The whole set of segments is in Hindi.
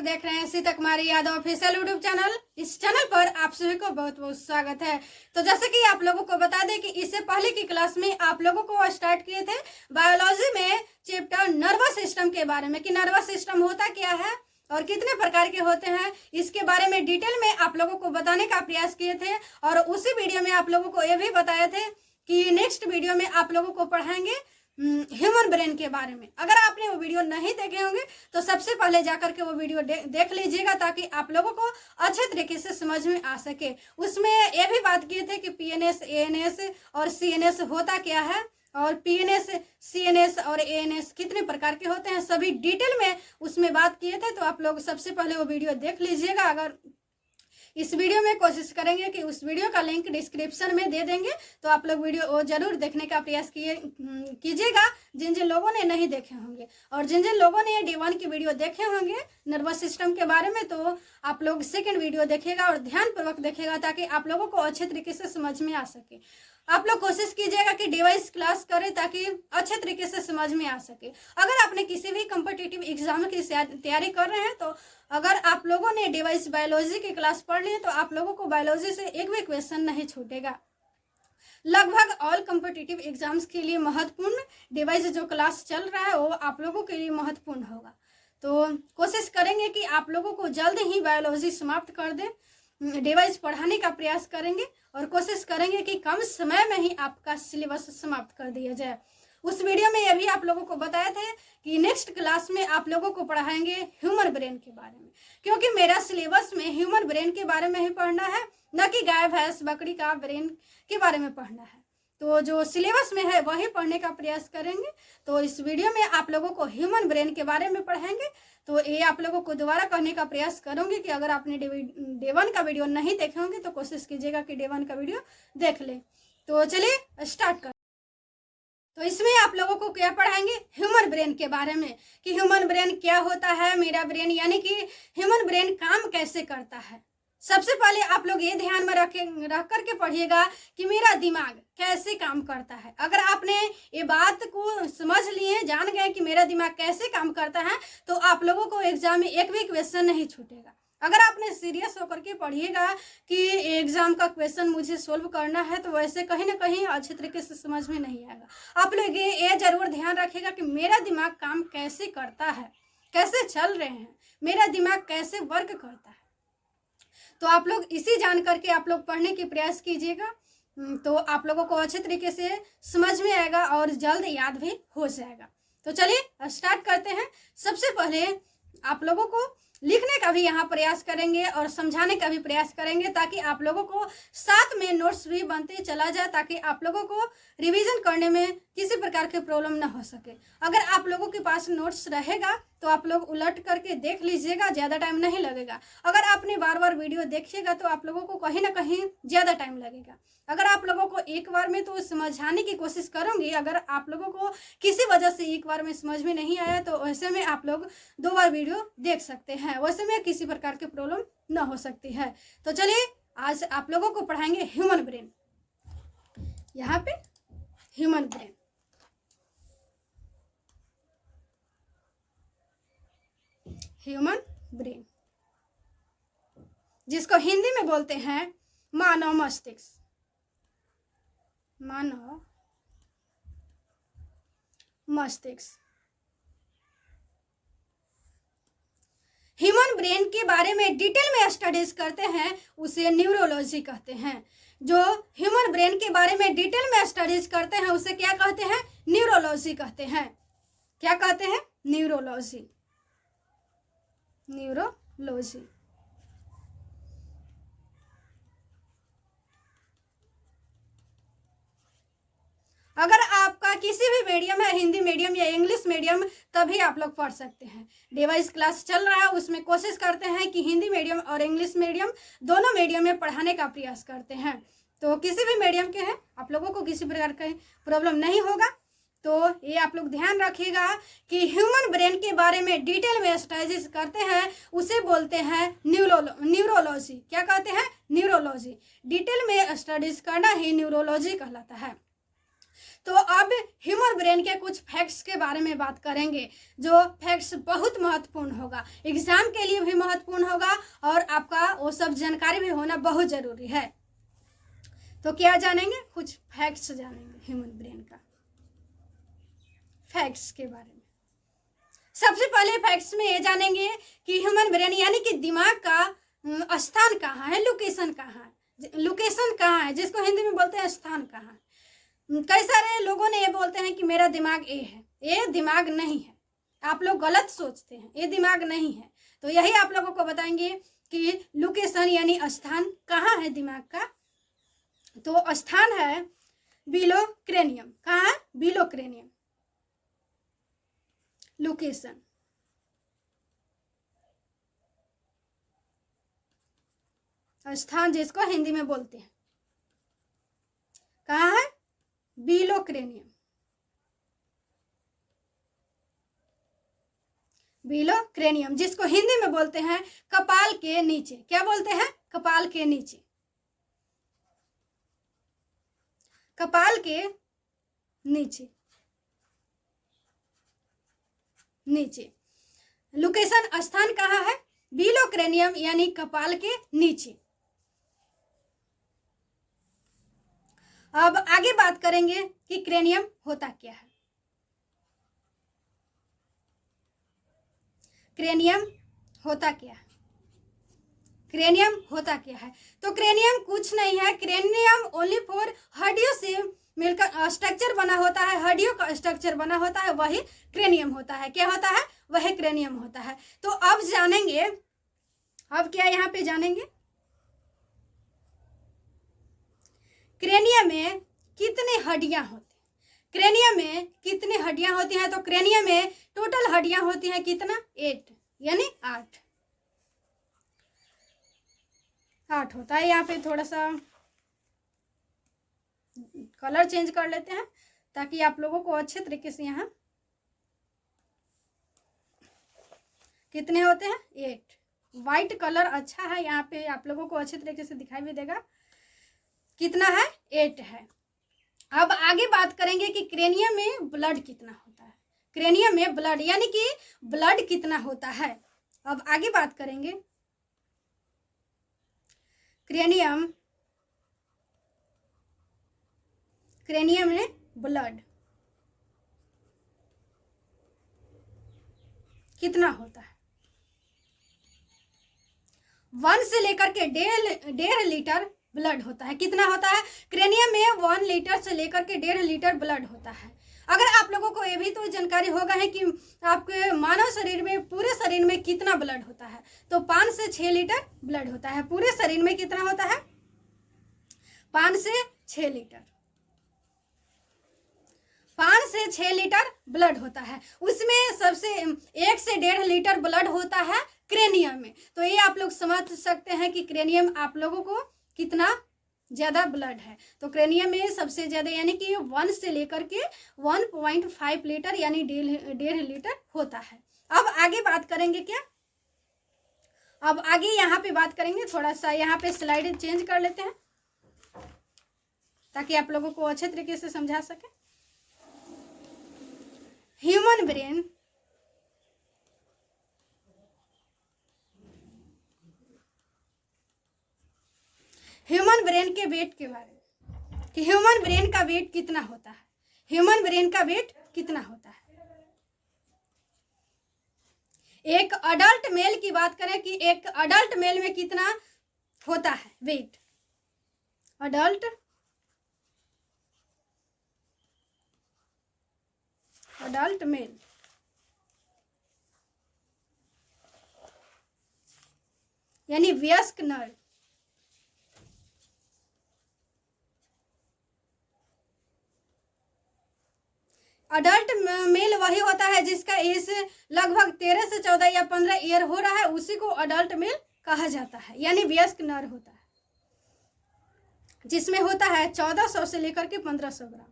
देख रहे हैं सीता कुमारी यादव ऑफिशियल यूट्यूब चैनल। इस चैनल पर आप सभी को बहुत बहुत स्वागत है। तो जैसे कि आप लोगों को बता दें कि इससे पहले की क्लास में आप लोगों को स्टार्ट किए थे बायोलॉजी में चैप्टर नर्वस सिस्टम के बारे में, कि नर्वस सिस्टम होता क्या है और कितने प्रकार के होते हैं, इसके बारे में डिटेल में आप लोगों को बताने का प्रयास किए थे। और उसी वीडियो में आप लोगों को ये भी बताए थे कि नेक्स्ट वीडियो में आप लोगों को पढ़ाएंगे ह्यूमन ब्रेन के बारे में। अगर आपने वो वीडियो नहीं देखे होंगे तो सबसे पहले जाकर के वो वीडियो देख लीजिएगा, ताकि आप लोगों को अच्छे तरीके से समझ में आ सके। उसमें ये भी बात किए थे कि पीएनएस, एएनएस और सीएनएस होता क्या है, और पीएनएस, सीएनएस और एएनएस कितने प्रकार के होते हैं, सभी डिटेल में उसमें बात किए थे। तो आप लोग सबसे पहले वो वीडियो देख लीजिएगा। अगर इस वीडियो में कोशिश करेंगे कि उस वीडियो का लिंक डिस्क्रिप्शन में दे देंगे, तो आप लोग वीडियो जरूर देखने का प्रयास कीजिएगा, जिन जिन लोगों ने नहीं देखे होंगे। और जिन जिन लोगों ने D1 की वीडियो देखे होंगे नर्वस सिस्टम के बारे में, तो आप लोग सेकंड वीडियो देखेगा और ध्यानपूर्वक देखेगा, ताकि आप लोगों को अच्छे तरीके से समझ में आ सके। आप लोग कोशिश कीजिएगा कि डिवाइस क्लास करें, ताकि अच्छे तरीके से समझ में आ सके। अगर आपने किसी भी कॉम्पिटिटिव एग्जाम की तैयारी कर रहे हैं, तो अगर आप लोगों ने डिवाइस बायोलॉजी की क्लास पढ़ ली है, तो आप लोगों को बायोलॉजी से एक भी क्वेश्चन नहीं छूटेगा। लगभग ऑल कॉम्पिटिटिव एग्जाम्स के लिए महत्वपूर्ण डिवाइस जो क्लास चल रहा है वो आप लोगों के लिए महत्वपूर्ण होगा। तो कोशिश करेंगे कि आप लोगों को जल्द ही बायोलॉजी समाप्त कर दें, डिवाइस पढ़ाने का प्रयास करेंगे और कोशिश करेंगे कि कम समय में ही आपका सिलेबस समाप्त कर दिया जाए। उस वीडियो में ये भी आप लोगों को बताए थे कि नेक्स्ट क्लास में आप लोगों को पढ़ाएंगे ह्यूमन ब्रेन के बारे में, क्योंकि मेरा सिलेबस में ह्यूमन ब्रेन के बारे में ही पढ़ना है, न कि गाय भैंस बकरी का ब्रेन के बारे में पढ़ना है। तो जो सिलेबस में है वही पढ़ने का प्रयास करेंगे। तो इस वीडियो में आप लोगों को ह्यूमन ब्रेन के बारे में पढ़ाएंगे। तो ये आप लोगों को दोबारा कहने का प्रयास करूंगी कि अगर आपने D1 का वीडियो नहीं देखे होंगे तो कोशिश कीजिएगा कि D1 का वीडियो देख ले। तो चलिए स्टार्ट कर। तो इसमें आप लोगों को क्या पढ़ाएंगे, ह्यूमन ब्रेन के बारे में, कि ह्यूमन ब्रेन क्या होता है, मेरा ब्रेन, यानी कि ह्यूमन ब्रेन काम कैसे करता है। सबसे पहले आप लोग ये ध्यान में रख करके पढ़िएगा कि मेरा दिमाग कैसे काम करता है। अगर आपने ये बात को समझ लिए, जान गए कि मेरा दिमाग कैसे काम करता है, तो आप लोगों को एग्जाम में एक भी क्वेश्चन नहीं छूटेगा। अगर आपने सीरियस होकर के पढ़िएगा कि एग्जाम का क्वेश्चन मुझे सोल्व करना है, तो वैसे कहीं ना कहीं अच्छे तरीके से समझ में नहीं आएगा। आप लोग ये जरूर ध्यान रखिएगा कि मेरा दिमाग काम कैसे करता है, कैसे चल रहे हैं, मेरा दिमाग कैसे वर्क करता है। तो आप लोग इसी जान करके आप लोग पढ़ने की प्रयास कीजिएगा, तो आप लोगों को अच्छे तरीके से समझ में आएगा और जल्द याद भी हो जाएगा। तो चलिए स्टार्ट करते हैं। सबसे पहले आप लोगों को लिखने का भी यहाँ प्रयास करेंगे और समझाने का भी प्रयास करेंगे, ताकि आप लोगों को साथ में नोट्स भी बनते चला जाए, ताकि आप लोगों को रिवीजन करने में किसी प्रकार की प्रॉब्लम ना हो सके। अगर आप लोगों के पास नोट्स रहेगा तो आप लोग उलट करके देख लीजिएगा, ज़्यादा टाइम नहीं लगेगा। अगर आपने बार बार वीडियो देखिएगा तो आप लोगों को कहीं ना कहीं ज़्यादा टाइम लगेगा। अगर आप लोगों को एक बार में तो समझाने की कोशिश करूँगी, अगर आप लोगों को किसी वजह से एक बार में समझ में नहीं आया तो वैसे में आप लोग 2 बार वीडियो देख सकते हैं, वैसे में किसी प्रकार की प्रॉब्लम ना हो सकती है। तो चलिए आज आप लोगों को पढ़ाएंगे ह्यूमन ब्रेन। यहाँ पे ह्यूमन ब्रेन, ह्यूमन ब्रेन जिसको हिंदी में बोलते हैं मानव मस्तिष्क, मानव मस्तिष्क। ह्यूमन ब्रेन के बारे में डिटेल में स्टडीज करते हैं उसे न्यूरोलॉजी कहते हैं। जो ह्यूमन ब्रेन के बारे में डिटेल में स्टडीज करते हैं उसे क्या कहते हैं, न्यूरोलॉजी कहते हैं। क्या कहते हैं, न्यूरोलॉजी, न्यूरोलॉजी। अगर आपका किसी भी मीडियम है, हिंदी मीडियम या इंग्लिश मीडियम, तभी आप लोग पढ़ सकते हैं। डिवाइस क्लास चल रहा है, उसमें कोशिश करते हैं कि हिंदी मीडियम और इंग्लिश मीडियम दोनों मीडियम में पढ़ाने का प्रयास करते हैं। तो किसी भी मीडियम के हैं आप लोगों को किसी प्रकार की प्रॉब्लम नहीं होगा। तो ये आप लोग ध्यान रखिएगा कि ह्यूमन ब्रेन के बारे में डिटेल में स्टडीज करते हैं उसे बोलते हैं न्यूरोलॉजी। क्या कहते हैं, न्यूरोलॉजी। डिटेल में स्टडीज करना ही न्यूरोलॉजी कहलाता है। तो अब ह्यूमन ब्रेन के कुछ फैक्ट्स के बारे में बात करेंगे, जो फैक्ट्स बहुत महत्वपूर्ण होगा, एग्जाम के लिए भी महत्वपूर्ण होगा और आपका वो सब जानकारी भी होना बहुत ज़रूरी है। तो क्या जानेंगे, कुछ फैक्ट्स जानेंगे ह्यूमन ब्रेन का, फैक्ट्स के बारे में। सबसे पहले फैक्ट्स में ये जानेंगे कि ह्यूमन ब्रेन यानी कि दिमाग का स्थान कहाँ है, लोकेशन कहाँ है, लोकेशन कहाँ है, जिसको हिंदी में बोलते हैं स्थान कहाँ है। कई सारे लोगों ने ये बोलते हैं कि मेरा दिमाग ये है, ये दिमाग नहीं है, आप लोग गलत सोचते हैं, ये दिमाग नहीं है। तो यही आप लोगों को बताएंगे कि लोकेशन यानी स्थान कहाँ है दिमाग का। तो स्थान है बिलो क्रेनियम, कहाँ है, बिलो क्रेनियम। लोकेशन स्थान जिसको हिंदी में बोलते हैं, कहाँ है, बिलो क्रेनियम, बिलो क्रेनियम, जिसको हिंदी में बोलते हैं कपाल के नीचे। क्या बोलते हैं, कपाल के नीचे, कपाल के नीचे, नीचे। लोकेशन स्थान कहाँ है, बिलो क्रेनियम यानी कपाल के नीचे। अब आगे बात करेंगे कि क्रेनियम होता क्या है। क्रेनियम होता क्या है, क्रेनियम होता क्या है। तो क्रेनियम कुछ नहीं है, क्रेनियम ओनली फॉर हड्डियों से मिलकर स्ट्रक्चर बना होता है, हड्डियों का स्ट्रक्चर बना होता है, वही क्रेनियम होता है। क्या होता है, वही क्रेनियम होता है। तो अब जानेंगे, अब क्या यहाँ पे जानेंगे, क्रेनियम में कितने हड्डियां होती हैं, क्रेनियम में कितने हड्डियां होती हैं। तो क्रेनियम में टोटल हड्डियां होती हैं कितना, 8 यानी 8 होता है। यहाँ पे थोड़ा सा कलर चेंज कर लेते हैं ताकि आप लोगों को अच्छे तरीके से यहाँ कितने होते हैं, 8। वाइट कलर अच्छा है, यहाँ पे आप लोगों को अच्छे तरीके से दिखाई भी देगा। कितना है, 8 है। अब आगे बात करेंगे कि क्रेनियम में ब्लड कितना होता है, क्रेनियम में ब्लड यानी कि ब्लड कितना होता है। अब आगे बात करेंगे क्रेनियम, क्रेनियम में ब्लड कितना होता है। 1 से लेकर के 1.5 लीटर ब्लड होता है। कितना होता है, क्रेनियम में 1 लीटर से लेकर के 1.5 लीटर ब्लड होता है। अगर आप लोगों को ये भी तो जानकारी होगा है कि आपके मानव शरीर में, पूरे शरीर में कितना ब्लड होता है। तो 5 से 6 लीटर ब्लड होता है। पूरे शरीर में कितना होता है, 5 से 6 लीटर, 5 से 6 लीटर ब्लड होता है। उसमें सबसे 1 से 1.5 लीटर ब्लड होता है क्रेनियम में। तो ये आप लोग समझ सकते हैं कि क्रेनियम आप लोगों को कितना ज़्यादा ब्लड है। तो क्रेनियम में सबसे ज़्यादा यानी कि 1 से लेकर के 1.5 लीटर यानी 1.5 लीटर होता है। अब आगे बात करेंगे क्या, अब आगे यहाँ पे बात करेंगे, थोड़ा सा यहाँ पे स्लाइड चेंज कर लेते हैं ताकि आप लोगों को अच्छे तरीके से समझा सके। ह्यूमन ब्रेन ह्यूमन ब्रेन के वेट के बारे में कि ह्यूमन ब्रेन का वेट कितना होता है, ह्यूमन ब्रेन का वेट कितना होता है। एक अडल्ट मेल की बात करें कि एक अडल्ट मेल में कितना होता है वेट, अडल्ट मेल यानी वयस्क नर, अडल्ट मेल वही होता है जिसका एज लगभग 13 से 14 या 15 ईयर हो रहा है, उसी को अडल्ट मेल कहा जाता है, यानी वयस्क नर होता है, जिसमें होता है 1400 से लेकर के 1500 ग्राम।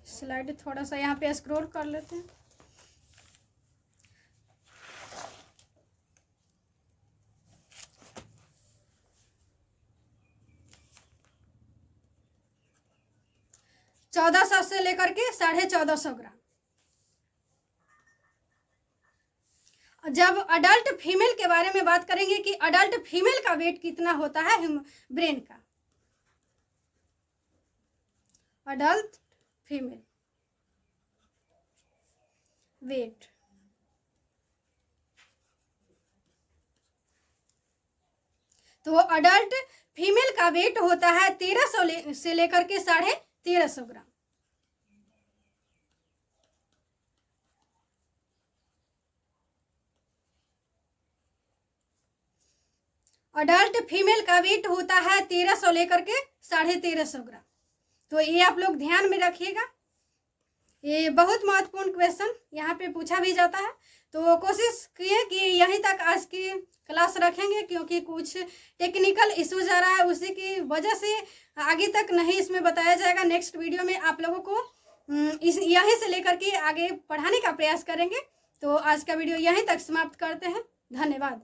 स्लाइड थोड़ा सा यहाँ पे स्क्रॉल कर लेते हैं। 1400 से लेकर के 1450 ग्राम। जब अडल्ट फीमेल के बारे में बात करेंगे कि अडल्ट फीमेल का वेट कितना होता है ब्रेन का, अडल्ट फीमेल वेट, तो अडल्ट फीमेल का वेट होता है 1300 से लेकर के 1350 ग्राम। अडल्ट फीमेल का वेट होता है 1300 लेकर के 1350 ग्राम। तो ये आप लोग ध्यान में रखिएगा, ये बहुत महत्वपूर्ण क्वेश्चन यहाँ पे पूछा भी जाता है। तो कोशिश किए कि यहीं तक आज की क्लास रखेंगे, क्योंकि कुछ टेक्निकल इश्यूज आ रहा है, उसी की वजह से आगे तक नहीं इसमें बताया जाएगा। नेक्स्ट वीडियो में आप लोगों को यहीं से लेकर के आगे पढ़ाने का प्रयास करेंगे। तो आज का वीडियो यहीं तक समाप्त करते हैं। धन्यवाद।